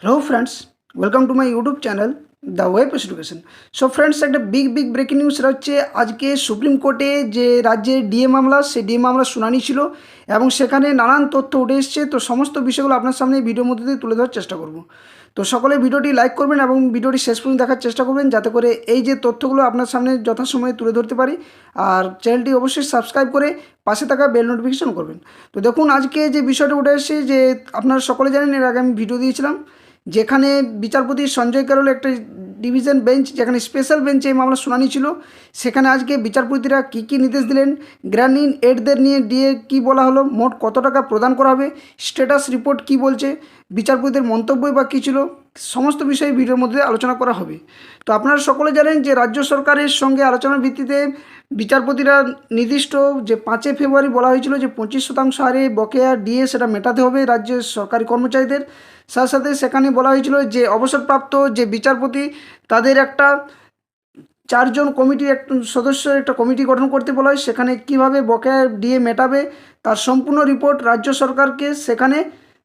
Hello friends, welcome to my YouTube channel The Web Education. So friends, একটা big breaking news হচ্ছে আজকে supreme কোর্টে যে রাজ্যের ডিএ মামলা সেই ডিএ মামলা শুনানি ছিল এবং সেখানে নানান তথ্য উঠে এসছে। তো সমস্ত বিষয়গুলো আপনার সামনে ভিডিওর মধ্যে দিয়ে তুলে ধরার চেষ্টা করব। তো সকলে ভিডিওটি লাইক করবেন এবং ভিডিওটি শেষ পর্যন্ত দেখার চেষ্টা করবেন যাতে করে এই যে তথ্যগুলো আপনার সামনে যথাসময়ে তুলে ধরতে পারি। আর চ্যানেলটি অবশ্যই সাবস্ক্রাইব করে পাশে থাকা বেল নোটিফিকেশন করবেন। তো দেখুন আজকে যে বিষয়টা উঠে এসেছে যে আপনারা সকলে জানেন এর আগে আমি ভিডিও দিয়েছিলাম যেখানে বিচারপতি সঞ্জয় কারোল একটা ডিভিশন বেঞ্চ যেখানে স্পেশাল বেঞ্চে এই মামলা শুনানি ছিল সেখানে আজকে বিচারপতিরা কী নির্দেশ দিলেন, গ্র্যান্ড ইন এডদের নিয়ে ডিএ কী বলা হলো, মোট কত টাকা প্রদান করা হবে, স্ট্যাটাস রিপোর্ট কী বলছে, বিচারপতিদের মন্তব্যই বা কী ছিল, সমস্ত বিষয়ে ভিডিওর মধ্যে আলোচনা করা হবে। তো আপনারা সকলে জানেন যে রাজ্য সরকারের সঙ্গে আলোচনার ভিত্তিতে বিচারপতিরা নির্দিষ্ট যে 5 ফেব্রুয়ারি বলা হয়েছিল যে 25% হারে বকেয়া ডিএ সেটা মেটাতে হবে রাজ্যের সরকারি কর্মচারীদের। সাথে সাথে সেখানে বলা হয়েছিল যে অবসরপ্রাপ্ত যে বিচারপতি তাদের একটা 4জন কমিটির একটা সদস্যের একটা কমিটি গঠন করতে বলা হয়, সেখানে কীভাবে বকেয়া ডিএ মেটাবে তার সম্পূর্ণ রিপোর্ট রাজ্য সরকারকে সেখানে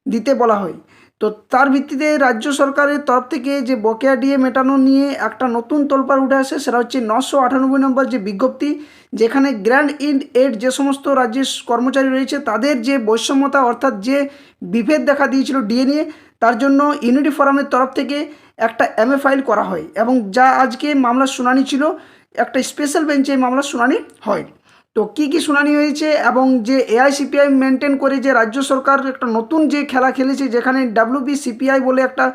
দিতে বলা হয়। তো তার ভিত্তিতে রাজ্য সরকারের তরফ থেকে যে বকেয়া ডিএ মেটানো নিয়ে একটা নতুন তোলপাড় উঠে আসে, সেটা হচ্ছে 998 নম্বর যে বিজ্ঞপ্তি, যেখানে গ্র্যান্ড ইন এড যে সমস্ত রাজ্যের কর্মচারী রয়েছে তাদের যে বৈষম্যতা অর্থাৎ যে বিভেদ দেখা দিয়েছিল ডিএ নিয়ে, তার জন্য ইউনিটি ফোরামের তরফ থেকে একটা এমএ ফাইল করা হয় এবং যা আজকে মামলার শুনানি ছিল একটা স্পেশাল বেঞ্চে মামলার শুনানি হয়। তো কী শুনানি হয়েছে এবং যে এআইসিপিআই মেনটেন করে যে রাজ্য সরকার একটা নতুন যে খেলা খেলেছে যেখানে ডাব্লিউবিসিপিআই বলে একটা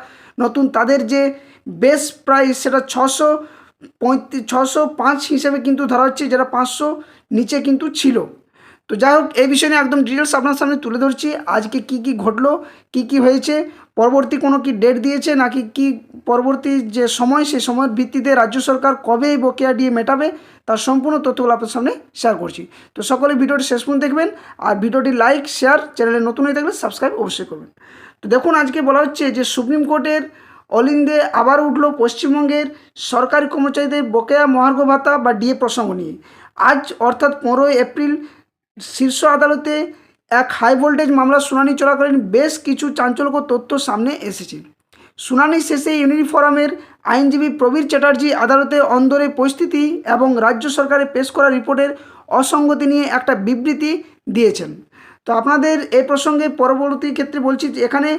নতুন তাদের যে বেস প্রাইস সেটা 605 হিসেবে কিন্তু ধরা হচ্ছে, যেটা 500 নিচে কিন্তু ছিল। তো যাই হোক এই বিষয় নিয়ে একদম ডিটেলস আপনার সামনে তুলে ধরছি আজকে কী ঘটলো, কী হয়েছে, পরবর্তী কোনো কি ডেট দিয়েছে নাকি কি পরবর্তী যে সময় সেই সময়ের ভিত্তিতে রাজ্য সরকার কবে এই বকেয়া ডিএ মেটাবে তার সম্পূর্ণ তথ্যগুলো আপনার সামনে শেয়ার করছি। তো সকলে ভিডিওটি শেষ পর্যন্ত দেখবেন আর ভিডিওটি লাইক শেয়ার, চ্যানেলে নতুন হয়ে থাকলে সাবস্ক্রাইব অবশ্যই করবেন। তো দেখুন আজকে বলা হচ্ছে যে সুপ্রিম কোর্টের অলিন্দে আবার উঠল পশ্চিমবঙ্গের সরকারি কর্মচারীদের বকেয়া মহার্ঘ ভাতা বা ডিএ প্রসঙ্গ নিয়ে। আজ অর্থাৎ 15 এপ্রিল শীর্ষ আদালতে এক হাই ভোল্টেজ মামলার শুনানি চলাকালীন বেশ কিছু চাঞ্চল্যকর তথ্য সামনে এসেছে। শুনানি শেষে ইউনিটি ফোরামের আইনজীবী প্রবীর চ্যাটার্জি আদালতে অন্দরে পরিস্থিতি এবং রাজ্য সরকারের পেশ করা রিপোর্টের অসঙ্গতি নিয়ে একটা বিবৃতি দিয়েছেন। তো আপনাদের এই প্রসঙ্গে পরবর্তী ক্ষেত্রে বলছি যে এখানে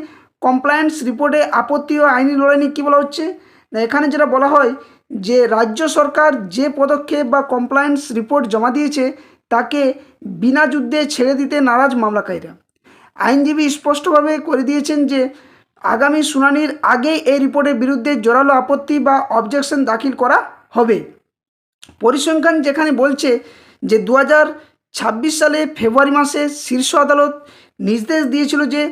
কমপ্লায়েন্স রিপোর্টে আপত্তি ও আইনি লড়াই নিয়ে কী বলা হচ্ছে না, এখানে যেটা বলা হয় যে রাজ্য সরকার যে পদক্ষেপ বা কমপ্লায়েন্স রিপোর্ট জমা দিয়েছে তাকে বিনা যুদ্ধে ছেড়ে দিতে নারাজ মামলাকারীরা। আইনজীবী স্পষ্টভাবে করে দিয়েছেন যে আগামী শুনানির আগেই এই রিপোর্টের বিরুদ্ধে জোরালো আপত্তি বা অবজেকশন দাখিল করা হবে। পরিসংখ্যান যেখানে বলছে যে 2026 সালে ফেব্রুয়ারি মাসে শীর্ষ আদালত নির্দেশ দিয়েছিল যে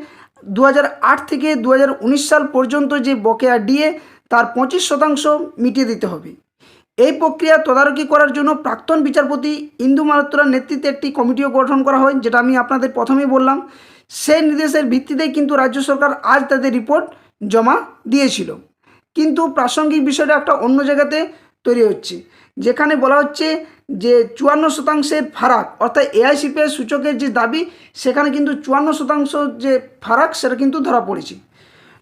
2008 থেকে 2019 সাল পর্যন্ত যে বকেয়া ডিএ তার 25% মিটিয়ে দিতে হবে। এই প্রক্রিয়া তদারকি করার জন্য প্রাক্তন বিচারপতি ইন্দু মালহোত্রার নেতৃত্বে একটি কমিটিও গঠন করা হয়, যেটা আমি আপনাদের প্রথমেই বললাম। সেই নির্দেশের ভিত্তিতেই কিন্তু রাজ্য সরকার আজ তাদের রিপোর্ট জমা দিয়েছিল। কিন্তু প্রাসঙ্গিক বিষয়টা একটা অন্য জায়গাতে তৈরি হচ্ছে, যেখানে বলা হচ্ছে যে 54% ফারাক অর্থাৎ এআইসিপিআই সূচকের যে দাবি সেখানে কিন্তু 54% যে ফারাক সেটা কিন্তু ধরা পড়েছে।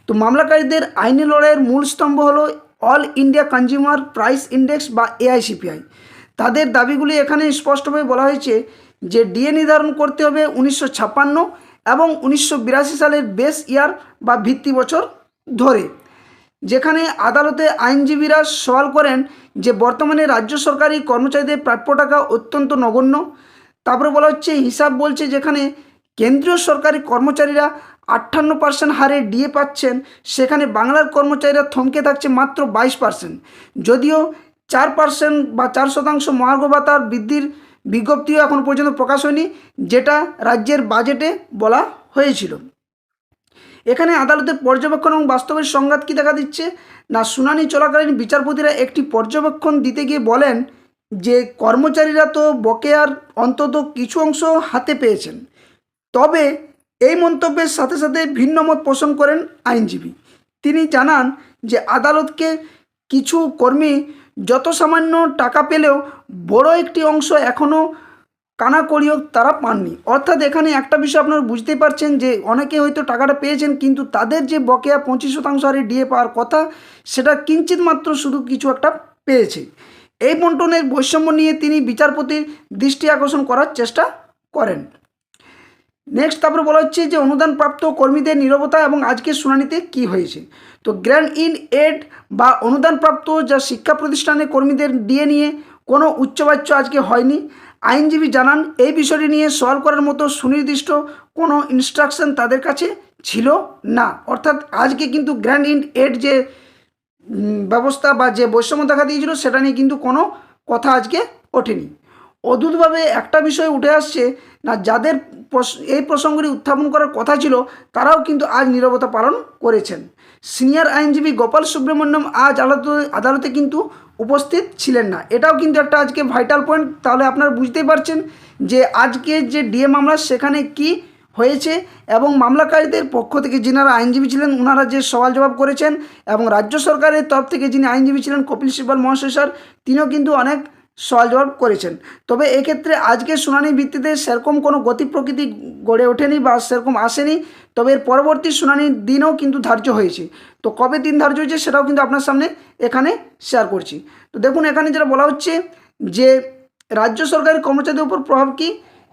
তো মামলাকারীদের আইনি লড়াইয়ের মূল স্তম্ভ হলো all India consumer price index বা এআইসিপিআই। তাদের দাবিগুলি এখানে স্পষ্টভাবে বলা হয়েছে যে ডিএ নির্ধারণ করতে হবে 1956 এবং 1982 সালের বেস ইয়ার বা ভিত্তি বছর ধরে। যেখানে আদালতে আইনজীবীরা সওয়াল করেন যে বর্তমানে রাজ্য সরকারি কর্মচারীদের প্রাপ্য টাকা অত্যন্ত নগণ্য। তারপরে বলা হচ্ছে হিসাব বলছে যেখানে কেন্দ্রীয় সরকারি কর্মচারীরা 58% হারে ডিএ পাচ্ছেন, সেখানে বাংলার কর্মচারীরা থমকে থাকছে মাত্র 22%। যদিও 4% বা 4% মহার্ঘ ভাতার বৃদ্ধির বিজ্ঞপ্তিও এখন পর্যন্ত প্রকাশ হয়নি, যেটা রাজ্যের বাজেটে বলা হয়েছিল। এখানে আদালতের পর্যবেক্ষণ এবং বাস্তবের সংঘাত কী দেখা দিচ্ছে না, শুনানি চলাকালীন বিচারপতিরা একটি পর্যবেক্ষণ দিতে গিয়ে বলেন যে কর্মচারীরা তো বকেয়ার অন্তত কিছু অংশ হাতে পেয়েছেন। তবে এই মন্তব্যের সাথে সাথে ভিন্ন মত পোষণ করেন আইনজীবী। তিনি জানান যে আদালতকে কিছু কর্মী যত সামান্য টাকা পেলেও বড় একটি অংশ এখনও কানাকড়িও তারা পাননি। অর্থাৎ এখানে একটা বিষয় আপনারা বুঝতেই পারছেন যে অনেকে হয়তো টাকাটা পেয়েছেন, কিন্তু তাদের যে বকেয়া 25% হারে ডিএ পাওয়ার কথা সেটা কিঞ্চিত মাত্র শুধু কিছু একটা পেয়েছে। এই বন্টনের বৈষম্য নিয়ে তিনি বিচারপতির দৃষ্টি আকর্ষণ করার চেষ্টা করেন। নেক্সট তারপরে বলা হচ্ছে যে অনুদানপ্রাপ্ত কর্মীদের নীরবতা এবং আজকের শুনানিতে কি হয়েছে। তো গ্র্যান্ট ইন এড বা অনুদানপ্রাপ্ত যা শিক্ষা প্রতিষ্ঠানের কর্মীদের ডিএ নিয়ে কোনো উচ্চবাচ্য আজকে হয়নি। আইনজীবী জানান এই বিষয়টি নিয়ে সওয়াল করার মতো সুনির্দিষ্ট কোনো ইনস্ট্রাকশন তাদের কাছে ছিল না। অর্থাৎ আজকে কিন্তু গ্র্যান্ট ইন এড যে ব্যবস্থা বা যে বৈষম্য দেখা দিয়েছিল সেটা নিয়ে কিন্তু কোনো কথা আজকে ওঠেনি। অদ্ভুতভাবে একটা বিষয় উঠে আসছে না, যাদের এই প্রসঙ্গটি উত্থাপন করার কথা ছিল তারাও কিন্তু আজ নীরবতা পালন করেছেন। সিনিয়র আইনজীবী গোপাল সুব্রমণ্যম আজ আদালতে কিন্তু উপস্থিত ছিলেন না। এটাও কিন্তু একটা আজকে ভাইটাল পয়েন্ট। তাহলে আপনারা বুঝতেই পারছেন যে আজকে যে ডিএ মামলা সেখানে কি হয়েছে এবং মামলাকারীদের পক্ষ থেকে যিনারা আইনজীবী ছিলেন ওনারা যে সওয়াল জবাব করেছেন, এবং রাজ্য সরকারের তরফ থেকে যিনি আইনজীবী ছিলেন কপিল সিব্বল মহাশয় স্যার, তিনিও কিন্তু অনেক সওয়াল জবাব করেছেন। তবে এক্ষেত্রে আজকের শুনানির ভিত্তিতে সেরকম কোনো গতি প্রকৃতি গড়ে ওঠেনি বা সেরকম আসেনি। তবে এর পরবর্তী শুনানির দিনও কিন্তু ধার্য হয়েছে। তো কবে দিন ধার্য হয়েছে সেটাও কিন্তু আপনার সামনে এখানে শেয়ার করছি। তো দেখুন এখানে যেটা বলা হচ্ছে যে রাজ্য সরকারি কর্মচারীদের উপর প্রভাব কি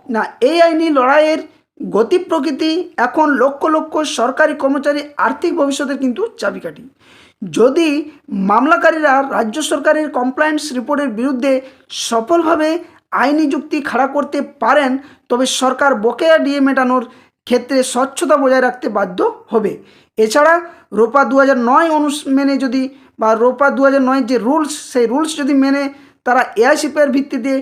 না, এই আইনি লড়াইয়ের গতি প্রকৃতি এখন লক্ষ লক্ষ সরকারি কর্মচারী আর্থিক ভবিষ্যতের কিন্তু চাবিকাঠি। যদি মামলাকারীরা রাজ্য সরকারের কমপ্লায়েন্স রিপোর্টের বিরুদ্ধে সফলভাবে আইনি যুক্তি খাড়া করতে পারেন তবে সরকার বকেয়া ডিএ মেটানোর ক্ষেত্রে স্বচ্ছতা বজায় রাখতে বাধ্য হবে। এছাড়া রোপা 2009 মেনে যদি বা রোপা 2009 যে রুলস সেই রুলস যদি মেনে তারা এআইসিপিআর ভিত্তিতে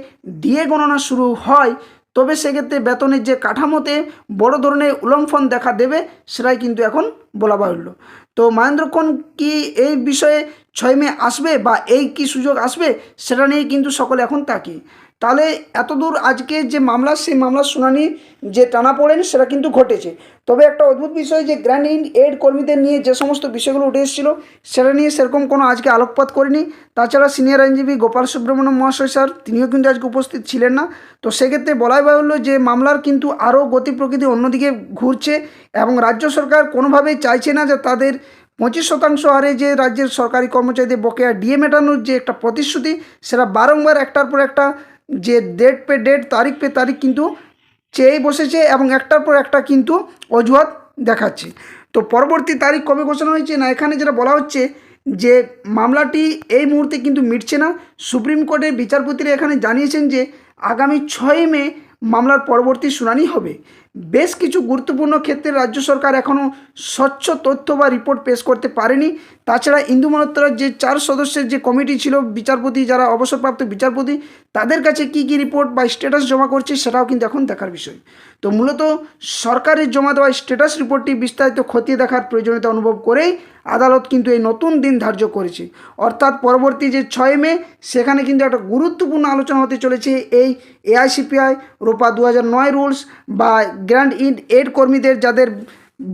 ডিএ গণনা শুরু হয় তবে সেক্ষেত্রে বেতনের যে কাঠামোতে বড় ধরনের উল্লঙ্ঘন দেখা দেবে সেটাই কিন্তু এখন বলা বাহুল্য। তো মহেন্দ্রক্ষণ কি এই বিষয়ে 6 মে আসবে বা এই কি সুযোগ আসবে সেটা নিয়ে কিন্তু সকলে এখন তাকিয়ে। তাহলে এতদূর আজকে যে মামলা সেই মামলার শুনানি যে টানাপোড়েন সেটা কিন্তু ঘটেছে। তবে একটা অদ্ভুত বিষয় যে গ্র্যান্ট ইন এড কর্মীদের নিয়ে যে সমস্ত বিষয়গুলো উঠে এসেছিলো সেটা নিয়ে সেরকম কোনো আজকে আলোকপাত করেনি। তাছাড়া সিনিয়র আইনজীবী গোপাল সুব্রমণ্যম মহাশয় স্যার তিনিও কিন্তু আজকে উপস্থিত ছিলেন না। তো সেক্ষেত্রে বলাই বাহুল্য যে মামলার কিন্তু আরও গতি প্রকৃতি অন্যদিকে ঘুরছে এবং রাজ্য সরকার কোনোভাবেই চাইছে না যে তাদের 25% হারে যে রাজ্যের সরকারি কর্মচারীদের বকেয়া ডিএ মেটানোর যে একটা প্রতিশ্রুতি সেটা বারংবার একটার পর একটা যে ডেট পে ডেট তারিখ পে তারিখ কিন্তু চেয়ে বসেছে এবং একটার পর একটা কিন্তু অজুহাত দেখাচ্ছে। তো পরবর্তী তারিখ কবে ঘোষণা হয়েছে না, এখানে যেটা বলা হচ্ছে যে মামলাটি এই মুহূর্তে কিন্তু মিটছে না। সুপ্রিম কোর্টের বিচারপতিরা এখানে জানিয়েছেন যে আগামী 6 মে মামলার পরবর্তী শুনানি হবে। বেশ কিছু গুরুত্বপূর্ণ ক্ষেত্রে রাজ্য সরকার এখনও স্বচ্ছ তথ্য বা রিপোর্ট পেশ করতে পারেনি। তাছাড়া ইন্দু মালহোত্রার যে 4 সদস্যের যে কমিটি ছিল বিচারপতি যারা অবসরপ্রাপ্ত বিচারপতি তাদের কাছে কী কী রিপোর্ট বা স্ট্যাটাস জমা করছে সেটাও কিন্তু এখন দেখার বিষয়। তো মূলত সরকারের জমা দেওয়া স্ট্যাটাস রিপোর্টটি বিস্তারিত খতিয়ে দেখার প্রয়োজনীয়তা অনুভব করেই আদালত কিন্তু এই নতুন দিন ধার্য করেছে। অর্থাৎ পরবর্তী যে 6 মে সেখানে কিন্তু একটা গুরুত্বপূর্ণ আলোচনা হতে চলেছে এই এআইসিপিআই রোপা 2009 রুলস বা গ্র্যান্ট ইন এড কর্মীদের যাদের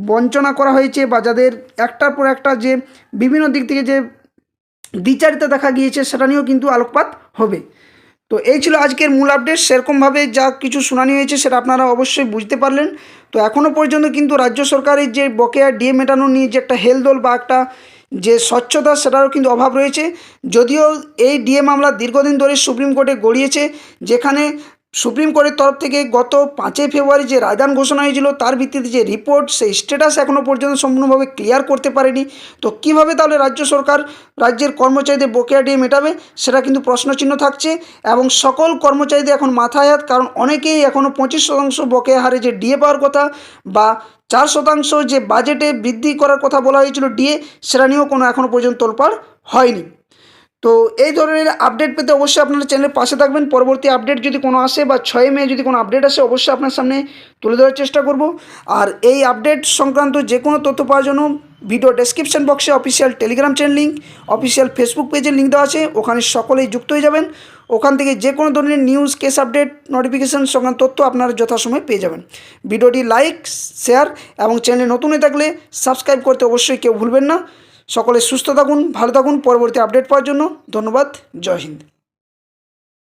বঞ্চনা করা হয়েছে বা যাদের একটার পর একটা যে বিভিন্ন দিক থেকে যে দ্বিচারিতা দেখা গিয়েছে সেটা নিয়েও কিন্তু আলোকপাত হবে। তো এই ছিল আজকের মূল আপডেট। সেরকমভাবে যা কিছু শুনানি হয়েছে সেটা আপনারা অবশ্যই বুঝতে পারলেন। তো এখনও পর্যন্ত কিন্তু রাজ্য সরকারের যে বকেয়া ডিএ মেটানো নিয়ে যে একটা হেলদোল বা একটা যে স্বচ্ছতা সেটারও কিন্তু অভাব রয়েছে। যদিও এই ডিএ মামলা দীর্ঘদিন ধরে সুপ্রিম কোর্টে গড়িয়েছে, যেখানে সুপ্রিম কোর্টের তরফ থেকে গত 5 ফেব্রুয়ারি যে রায়দান ঘোষণা হয়েছিল তার ভিত্তিতে যে রিপোর্ট সেই স্ট্যাটাস এখনও পর্যন্ত সম্পূর্ণভাবে ক্লিয়ার করতে পারেনি। তো কীভাবে তাহলে রাজ্য সরকার রাজ্যের কর্মচারীদের বকেয়া ডিএ মেটাবে সেটা কিন্তু প্রশ্নচিহ্ন থাকছে এবং সকল কর্মচারীদের এখন মাথায় হাত, কারণ অনেকেই এখনও 25% বকেয়া হারে যে ডিএ পাওয়ার কথা বা 4% যে বাজেটে বৃদ্ধি করার কথা বলা হয়েছিল ডিএ সেটা নিয়েও কোনো এখনও পর্যন্ত তোলপাড় হয়নি। তো এই ধরনের আপডেট পেতে অবশ্যই আপনারা চ্যানেলের পাশে থাকবেন। পরবর্তী আপডেট যদি কোনো আসে বা 6 মে যদি কোনো আপডেট আসে অবশ্যই আপনার সামনে তুলে ধরার চেষ্টা করব। আর এই আপডেট সংক্রান্ত যে কোনো তথ্য পাওয়ার জন্য ভিডিও ডেসক্রিপশন বক্সে official Telegram channel link, official Facebook পেজের লিঙ্ক দেওয়া আছে, ওখানে সকলেই যুক্ত হয়ে যাবেন। ওখান থেকে যে কোনো ধরনের নিউজ কেস আপডেট নোটিফিকেশান সংক্রান্ত তথ্য আপনারা যথাসময়ে পেয়ে যাবেন। ভিডিওটি লাইক শেয়ার এবং চ্যানেলে নতুন হয়ে থাকলে সাবস্ক্রাইব করতে অবশ্যই কেউ ভুলবেন না। সকলে সুস্থ থাকুন, ভালো থাকুন। পরবর্তী আপডেট পাওয়ার জন্য ধন্যবাদ। জয় হিন্দ।